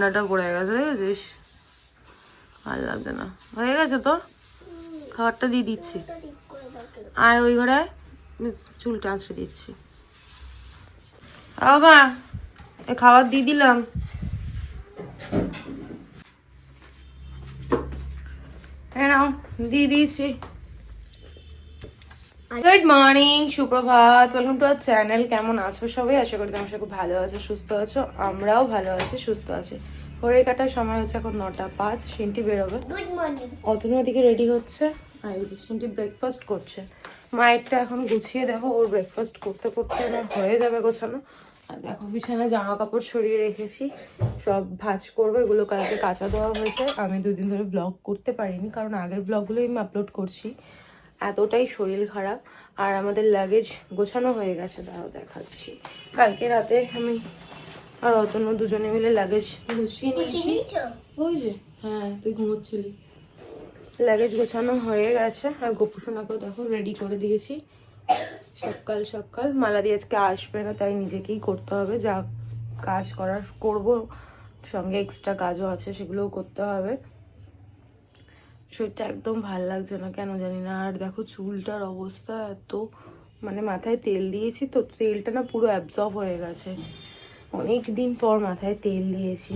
ঠান্ডাটা পড়ে গেছে, দেখেছিস? ভালো লাগছে না। হয়ে গেছে তোর? খাবারটা দিয়ে দিচ্ছি। আয় ওই ঘরে, চুলটা আঁচড়ে দিচ্ছি। বাবা এই খাবার দিয়ে দিলাম। নাও দিয়ে দিয়েছি। গুড মর্নিং, সুপ্রভাত, ওয়েলকাম টু আওয়ার চ্যানেল। কেমন আছো সবাই? আশা করি তোমরা সবাই ভালো আছো, সুস্থ আছো। আমরাও ভালো আছি, সুস্থ আছি। ঘড়ির কাটার সময় হচ্ছে এখন 9:05। সিনটি বেরোবে। Good morning. অতনু ওদিকে রেডি হচ্ছে, আর এই যে সিনটি ব্রেকফাস্ট করছে। মায়েরটা এখন গুছিয়ে দেবো, ওর ব্রেকফাস্ট করতে করতে আমার হয়ে যাবে গোছানো। আর দেখো বিছানায় জামা কাপড় ছড়িয়ে রেখেছি, সব ভাঁজ করবো। এগুলো কালকে কাঁচা দেওয়া হয়েছে। আমি দুদিন ধরে ব্লগ করতে পারিনি, কারণ আগের ব্লগগুলোই আমি আপলোড করছি। এতটাই শরীর খারাপ। আর আমাদের লাগেজ গোছানো হয়ে গেছে, তাও দেখাচ্ছি। কালকে রাতে আমি আর অতনু দুজনে মিলে লাগেজ গুছিয়ে নিয়েছি। ওই যে, হ্যাঁ তুই ঘুমোচ্ছিলি। লাগেজ গোছানো হয়ে গেছে। আর গোপুসোনাকেও দেখো রেডি করে দিয়েছি। সকাল সকাল মালা দিয়ে আজকে আসবে না, তাই নিজেকেই করতে হবে। যা কাজ করার করবো, সঙ্গে এক্সট্রা কাজও আছে, সেগুলোও করতে হবে। শরীরটা একদম ভাল লাগছে না, কেন জানি না। আর দেখো চুলটার অবস্থা এত, মানে মাথায় তেল দিয়েছি তো, তেলটা না পুরো অ্যাবজর্ব হয়ে গেছে। অনেক দিন পর মাথায় তেল দিয়েছি।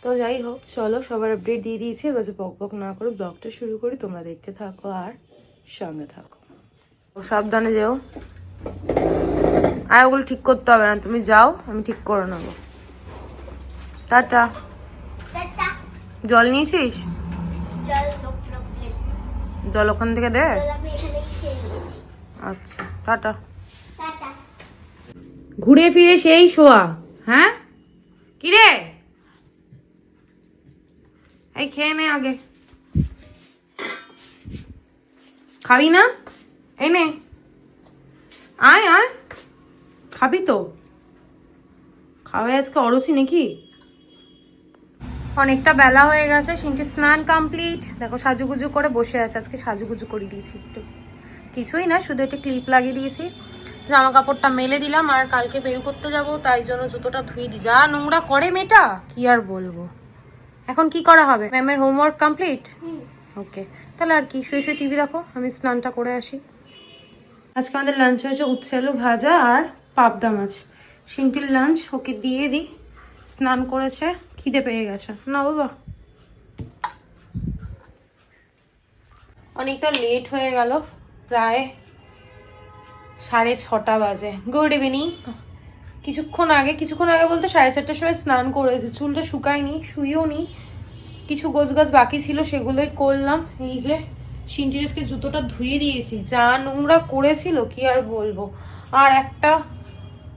তো যাই হোক, চলো সবার আপডেট দিয়ে দিয়েছি। এবার বক বক না করে ব্লগটা শুরু করি। তোমরা দেখতে থাকো আর সঙ্গে থাকো। ও সাবধানে যেও। আর ওগুলো ঠিক করতে হবে না, তুমি যাও, আমি ঠিক করে নেবো। টাটা। জল নিয়েছিস? জল ওখান থেকে দে। আচ্ছা টাটা। ঘুরে ফিরে সেই শোয়া। হ্যাঁ কি রে, এই খেয়ে নে আগে। খাবি না? এই নে, আয় আয়, খাবি তো? খাওয়াই আজকে অরুচি নাকি? অনেকটা বেলা হয়ে গেছে, সিনটি স্নান কমপ্লিট। দেখো সাজুগুজু করে বসে আছে। আজকে সাজুগুজু করে দিয়েছি একটু, কিছুই না, শুধু একটা ক্লিপ লাগিয়ে দিয়েছি। জামা কাপড়টা মেলে দিলাম, আর কালকে বের করতে যাব, তাই জন্য জুতোটা ধুয়ে দিই। যা নোংরা করে মেয়েটা, কি আর বলবো। এখন কি করা হবে? ম্যামের হোমওয়ার্ক কমপ্লিট? ওকে, তাহলে আর কি, শুয়ে শুয়ে টিভি দেখো, আমি স্নানটা করে আসি। আজকে আমাদের লাঞ্চ হয়েছে উচ্ছে আলু ভাজা আর পাবদা মাছ। সিম্পল লাঞ্চ, ওকে দিয়ে দিই। স্নান করেছে, খিদে পেয়ে গেছে না বাবা। অনেকটা লেট হয়ে গেল, প্রায় 6:30 বাজে। Good evening. কিছুক্ষণ আগে বলতে 4:30টার সময় স্নান করেছি। চুলটা শুকায়নি, শুয়েও নি, কিছু গোছগাছ বাকি ছিল, সেগুলোই করলাম। এই যে সিনটিরিসকে জুতোটা ধুয়ে দিয়েছি, যা নোংরা করেছিল কি আর বলবো। আর একটা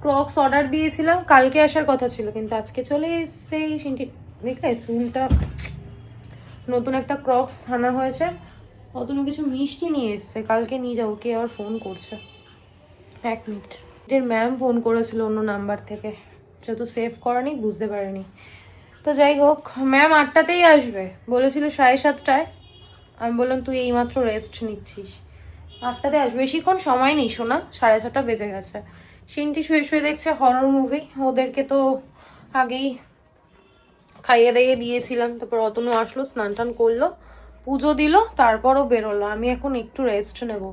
ক্রক্স অর্ডার দিয়েছিলাম, কালকে আসার কথা ছিল, কিন্তু আজকে চলে এসছে। সিনটি দেখলে চুলটা, নতুন একটা ক্রক্স আনা হয়েছে। অতনু কিছু মিষ্টি নিয়ে এসছে, কালকে নিয়ে যাবো। কে আবার ফোন করছে, 1 মিনিট। এর ম্যাম ফোন করেছিল অন্য নাম্বার থেকে, যেহেতু সেভ করা নেই বুঝতে পারেনি। তো যাই হোক, ম্যাম 8টাতেই আসবে বলেছিল, 7:30টায়। আমি বললাম তুই এইমাত্র রেস্ট নিচ্ছিস, 8টাতে আসবে, বেশিক্ষণ সময় নেই শোনা। 6:30 বেজে গেছে। সিনটি শুয়ে শুয়ে দেখছে হরর মুভি। ওদেরকে তো আগেই খাইয়ে দাইয়ে দিয়েছিলাম। তারপর অতনু আসলো, স্নান টান করলো, পুজো দিল, তারপরও বেরোলো। আমি এখন একটু রেস্ট নেব।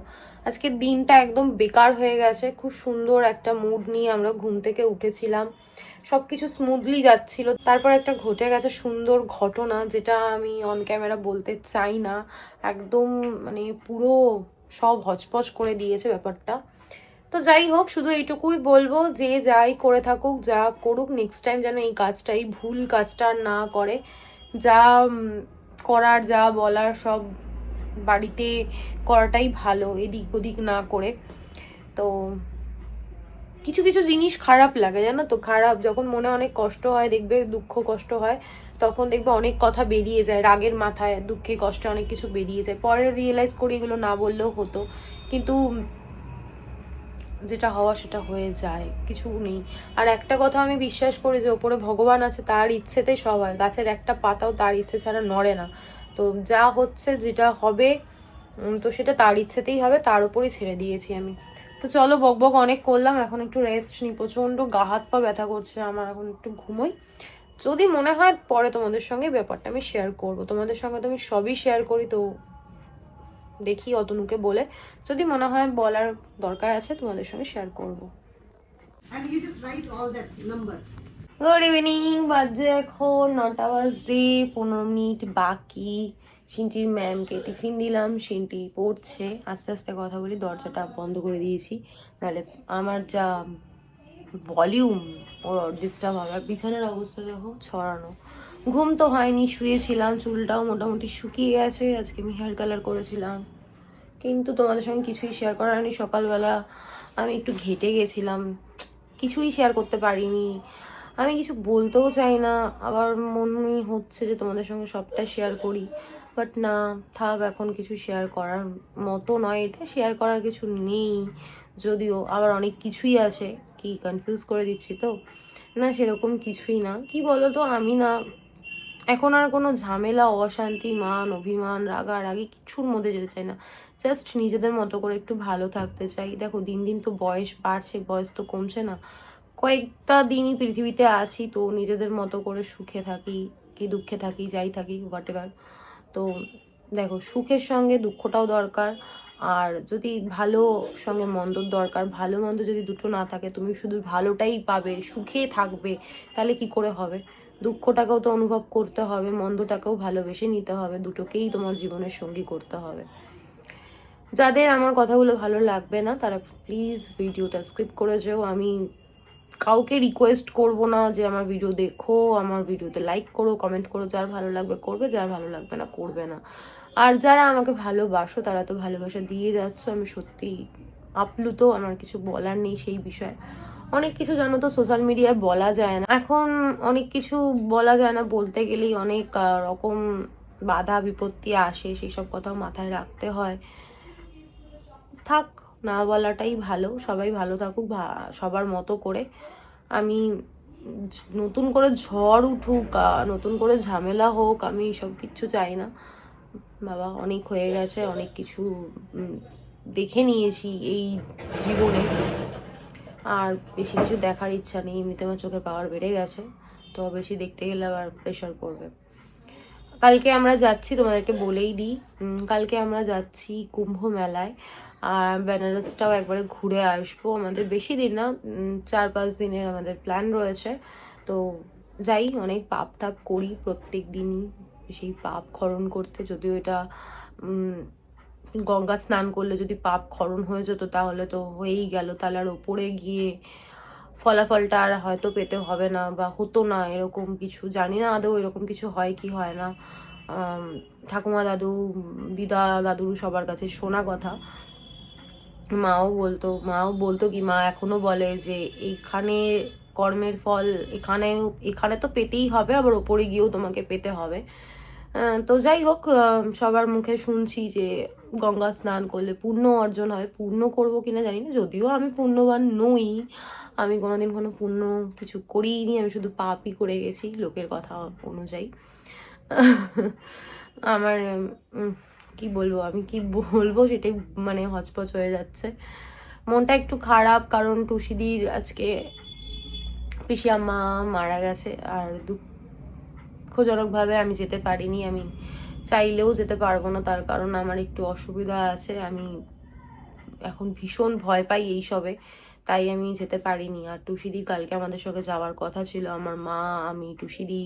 আজকে দিনটা একদম বেকার হয়ে গেছে। খুব সুন্দর একটা মুড নিয়ে আমরা ঘুম থেকে উঠেছিলাম, সবকিছু স্মুথলি যাচ্ছিল। তারপর একটা ঘটে গেছে সুন্দর ঘটনা, যেটা আমি অন ক্যামেরা বলতে চাই না। একদম মানে পুরো সব হচপচ করে দিয়েছে ব্যাপারটা। তো যাই হোক, শুধু এইটুকুই বলবো, যে যাই করে থাকুক, যা করুক, নেক্সট টাইম যেন এই কাজটা, এই ভুল কাজটা না করে। যা করার, যা বলার সব বাড়িতে করাটাই ভালো, এদিক ওদিক না করে। তো কিছু কিছু জিনিস খারাপ লাগে জানো তো। খারাপ যখন মনে অনেক কষ্ট হয়, দেখবে দুঃখ কষ্ট হয়, তখন দেখবে অনেক কথা বেরিয়ে যায় রাগের মাথায়, দুঃখে কষ্টে অনেক কিছু বেরিয়ে যায়। পরে রিয়েলাইজ করি এগুলো না বললেও হতো, কিন্তু যেটা হওয়া সেটা হয়ে যায়, কিছু নেই। আর একটা কথা আমি বিশ্বাস করি, যে ওপরে ভগবান আছে, তার ইচ্ছেতেই সব হয়। গাছের একটা পাতাও তার ইচ্ছে ছাড়া নড়ে না। তো যা হচ্ছে, যেটা হবে, তো সেটা তার ইচ্ছেতেই হবে, তার উপরই ছেড়ে দিয়েছি আমি। তো চলো, বকবক অনেক করলাম, এখন একটু রেস্ট নিই। প্রচণ্ড গা হাত পা ব্যথা করছে আমার, এখন একটু ঘুমোই, যদি মনে হয় পরে তোমাদের সঙ্গে ব্যাপারটা আমি শেয়ার করব, তোমাদের সঙ্গে তো আমি সবই শেয়ার করি, তো দেখি অতনুকে বলে যদি মনে হয় বলার দরকার আছে তোমাদের সঙ্গে শেয়ার করব। গুড ইভিনিং, বাজে এখন 9টা বাজে 15 মিনিট বাকি। সিনটির ম্যামকে টিফিন দিলাম, সিনটি পড়ছে। আস্তে আস্তে কথা বলি, দরজাটা বন্ধ করে দিয়েছি, নাহলে আমার যা ভলিউম ওর ডিস্টার্ব হবে। আর বিছানার অবস্থা দেখো ছড়ানো। ঘুম তো হয়নি, শুয়েছিলাম, চুলটাও মোটামুটি শুকিয়ে গেছে। আজকে আমি হেয়ার কালার করেছিলাম, কিন্তু তোমাদের সঙ্গে কিছুই শেয়ার করার নেই। সকালবেলা আমি একটু ঘেটে গেছিলাম, কিছুই শেয়ার করতে পারিনি। আমি কিছু বলতেও চাই না, আবার মনে হচ্ছে যে তোমাদের সঙ্গে সবটা শেয়ার করি, বাট না, থাক, এখন কিছু শেয়ার করার মতো নয়, এটা শেয়ার করার কিছু নেই। যদিও আবার অনেক কিছুই আছে, কি কনফিউজ করে দিচ্ছি তো না, সেরকম কিছুই না। কি বলো তো, আমি না এখন আর কোনো ঝামেলা, অশান্তি, মান অভিমান, রাগারাগি কিছুর মধ্যে যেতে চাই না। জাস্ট নিজেদের মতো করে একটু ভালো থাকতে চাই। দেখো দিন দিন তো বয়স বাড়ছে, বয়স তো কমছে না। কয়েকটা দিনই পৃথিবীতে আছি, তো নিজেদের মতো করে সুখে থাকি কি দুঃখে থাকি, যাই থাকি, হোয়াট এভার। তো দেখো, সুখের সঙ্গে দুঃখটাও দরকার, আর যদি ভালো সঙ্গে মন্দর দরকার। ভালো মন্দ যদি দুটো না থাকে, তুমি শুধু ভালোটাই পাবে, সুখে থাকবে, তাহলে কি করে হবে? দুঃখটাকেও তো অনুভব করতে হবে, মন্দটাকেও ভালোবেসে নিতে হবে, দুটোকেই তোমার জীবনের সঙ্গী করতে হবে। যাদের আমার কথাগুলো ভালো লাগবে না, তারা প্লিজ ভিডিওটা স্কিপ করে যেও। আমি কাউকে রিকোয়েস্ট করব না যে আমার ভিডিও দেখো, আমার ভিডিওতে লাইক করো, কমেন্ট করো। যার ভালো লাগবে করবে, যার ভালো লাগবে না করবে না। আর যারা আমাকে ভালোবাসো, তারা তো ভালোবাসা দিয়ে যাচ্ছ, আমি সত্যি আপ্লুত, আমার কিছু বলার নেই সেই বিষয়ে। অনেক কিছু জানো তো সোশ্যাল মিডিয়ায় বলা যায় না এখন, অনেক কিছু বলা যায় না, বলতে গেলেই অনেক রকম বাধা বিপত্তি আসে, সেই সব কথাও মাথায় রাখতে হয়। থাক, না বলাটাই ভালো। সবাই ভালো থাকুক সবার মতো করে। আমি নতুন করে ঝড় উঠুক, নতুন করে ঝামেলা হোক, আমি সব কিচ্ছু চাই না। বাবা, অনেক হয়ে গেছে, অনেক কিছু দেখে নিয়েছি এই জীবনে, আর বেশি কিছু দেখার ইচ্ছা নেই। এমনিতে আমার চোখের পাওয়ার বেড়ে গেছে, তো বেশি দেখতে গেলে আবার প্রেশার পড়বে। কালকে আমরা যাচ্ছি, তোমাদেরকে বলেই দিই, কালকে আমরা যাচ্ছি কুম্ভ মেলায়। আর বেনারসটাও একবারে ঘুরে আসবো। আমাদের বেশি দিন না, 4-5 দিনের আমাদের প্ল্যান রয়েছে। তো যাই, অনেক পাপ টাপ করি প্রত্যেক দিনই, সেই পাপ ক্ষরণ করতে। যদিও এটা গঙ্গা স্নান করলে যদি পাপ ক্ষরণ হয়ে যেত তাহলে তো হয়েই গেল, তাহলে আর ওপরে গিয়ে ফলাফলটা আর হয়তো পেতে হবে না, বা হতো না, এরকম কিছু জানি না আদৌ এরকম কিছু হয় কি হয় না। ঠাকুমা, দাদু, দিদা, দাদুর সবার কাছে শোনা কথা। মাও বলতো কি, মা এখনো বলে যে এইখানে কর্মের ফল এখানে তো পেতেই হবে, আবার ওপরে গিয়েও তোমাকে পেতে হবে। তো যাই হোক, সবার মুখে শুনছি যে গঙ্গা স্নান করলে পুণ্য অর্জন হয়। পুণ্য করবো কিনা জানি না, যদিও আমি পুণ্যবান নই, আমি কোনোদিন কোনো পুণ্য কিছু করিনি, আমি শুধু পাপই করে গেছি লোকের কথা অনুযায়ী। আমার কি বলবো, আমি কি বলবো সেটাই মানে হচপচ হয়ে যাচ্ছে। মনটা একটু খারাপ, কারণ টুসিদির আজকে পিসি আম্মা মারা গেছে, আর দুঃখজনকভাবে আমি যেতে পারিনি। আমি চাইলেও যেতে পারবো না, তার কারণ আমার একটু অসুবিধা আছে। আমি এখন ভীষণ ভয় পাই এইসবে, তাই আমি যেতে পারিনি। আর টুসিদি কালকে আমাদের সঙ্গে যাওয়ার কথা ছিল, আমার মা, আমি, টুসিদি,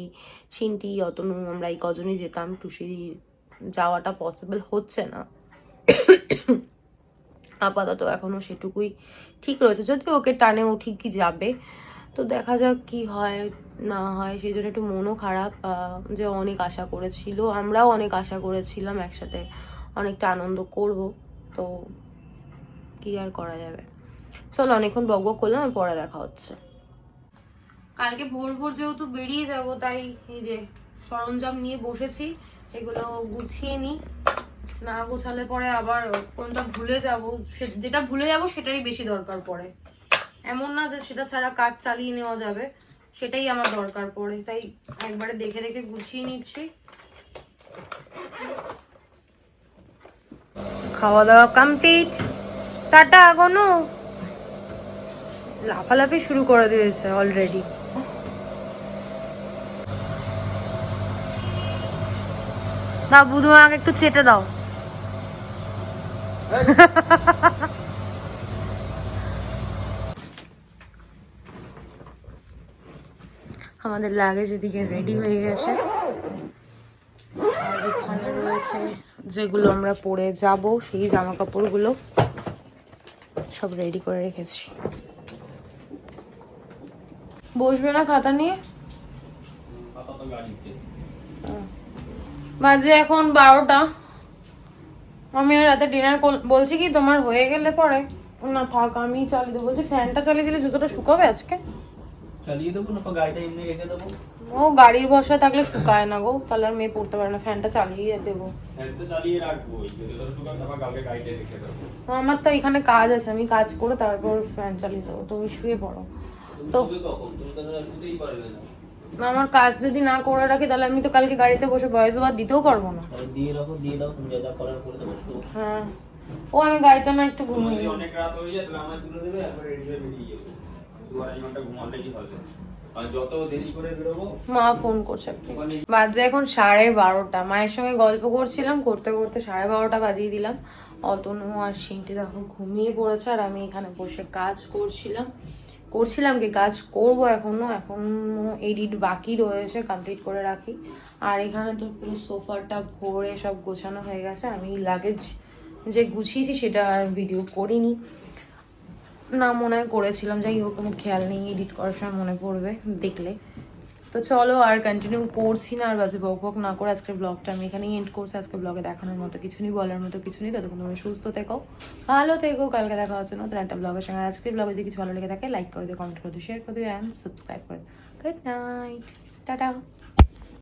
সিনটি, অতনু, আমরা এই কজনই যেতাম। টুসিদি যাওয়াটা পসিবল হচ্ছে না আপাতত, এখনো সেটুকুই ঠিক রয়েছে। যদি ওকে টানেও ঠিকই যাবে, তো দেখা যাক কি হয় না হয়। সেই জন্য একটু মনও খারাপ, যে অনেক আশা করেছিল, আমরাও অনেক আশা করেছিলাম একসাথে অনেকটা আনন্দ করব, তো কি আর করা যাবে। চলো, অনেকক্ষণ বকবক করলাম, আর পরে দেখা হচ্ছে। কালকে ভোর ভোর যেহেতু বেরিয়ে যাব, তাই এই যে সরঞ্জাম নিয়ে বসেছি, এগুলো গুছিয়ে নিই। না গোছালে পরে আবার কোনটা ভুলে যাব, যেটা ভুলে যাব সেটারই বেশি দরকার পড়ে। এমন না যে সেটা ছাড়া কাজ চালিয়ে নেওয়া যাবে, সেটাই আমার দরকার পড়ে, তাই একবারে দেখে দেখে গুছিয়ে নিচ্ছি। খাওয়া দাওয়া কমপ্লিট, টাটা। এখনো লাফালাফি শুরু করে দিয়েছে অলরেডি। দাও বুধু আমাকে একটু চেটে দাও। আমাদের লাগেজ এদিকে রেডি হয়ে গেছে, আর এখানে রয়েছে যেগুলো আমরা পরে যাব সেই জামা কাপড়গুলো সব রেডি করে রেখেছি। বসবে না খাতা নিয়ে? বাজে এখন 12টা। আমি রাতে ডিনার বলছি কি তোমার হয়ে গেলে পরে না থাক আমি চালিয়ে দেবো। বলছি ফ্যানটা চালিয়ে দিলে জুতোটা শুকাবে আজকে? চালিয়ে দেবো না, গাড়িটা এমনি রেখে দেবো। ও গাড়ির ভরসায় থাকলে শুকায় না গো, তাহলে আর মেয়ে পড়তে পারে না। ফ্যানটা চালিয়ে দেবো। ফ্যানটা চালিয়ে রাখবো, যদি তোর শুকায় তারপর কালকে গাড়িটা রেখে দেবো। আমার তো এখানে কাজ আছে, আমি কাজ করে তারপর ফ্যান চালিয়ে দেবো। তুমি শুয়ে পড়ো। তো তুমি কখন? তুমি তো শুতেই পারবে না। আমার কাজ যদি না করে রাখি তাহলে আমি তো কালকে গাড়িতে বসে ভয়েস ওভার দিতেও পারবো না। দিয়ে রাখো, দিয়ে দাও, তুমি যা যা করার করে দেবো। হ্যাঁ ও আমি গাড়িতে না একটু ঘুমিয়ে যদি অনেক রাত হয়ে যায় তাহলে আমায় তুলে দেবে, একবার রেডি হয়ে বেরিয়ে যাবো। 2-2.5 ঘন্টা ঘুমালেই হবে। আর যত দেরি করে বেরোবো। মা ফোন করছে। বাজে এখন 12:30। মায়ের সঙ্গে গল্প করছিলাম, করতে করতে 12:30 বাজিয়ে দিলাম। অতনু আর সিংটি দেখো ঘুমিয়ে পড়েছে, আর আমি এখানে বসে কাজ করছিলাম কি কাজ করব এখনো এডিট বাকি রয়েছে, কমপ্লিট করে রাখি। আর এখানে তো পুরো সোফাটা ভরে সব গোছানো হয়ে গেছে। আমি লাগেজ যে গুছিয়েছি সেটা আর ভিডিও করিনি, না মনে হয় করেছিলাম, যাই হোক আমার খেয়াল নেই, এডিট করার সময় মনে পড়বে দেখলে। তো চলো আর কন্টিনিউ করছি না, আর বাজে বক বক না করে আজকের ব্লগটা আমি এখানেই এন্ড করছি। আজকে ব্লগে দেখানোর মতো কিছু নেই, বলার মতো কিছু নেই। ততক্ষণ তোমরা সুস্থ থেকো, ভালো থেকো। কালকে দেখা হচ্ছে নতুন একটা ব্লগের সঙ্গে। আজকের ব্লগে যদি কিছু ভালো লেগে থাকে লাইক করে দিও, কমেন্ট করে দিও, শেয়ার করে দিও অ্যান্ড সাবস্ক্রাইব করে দিও। Good night, tata.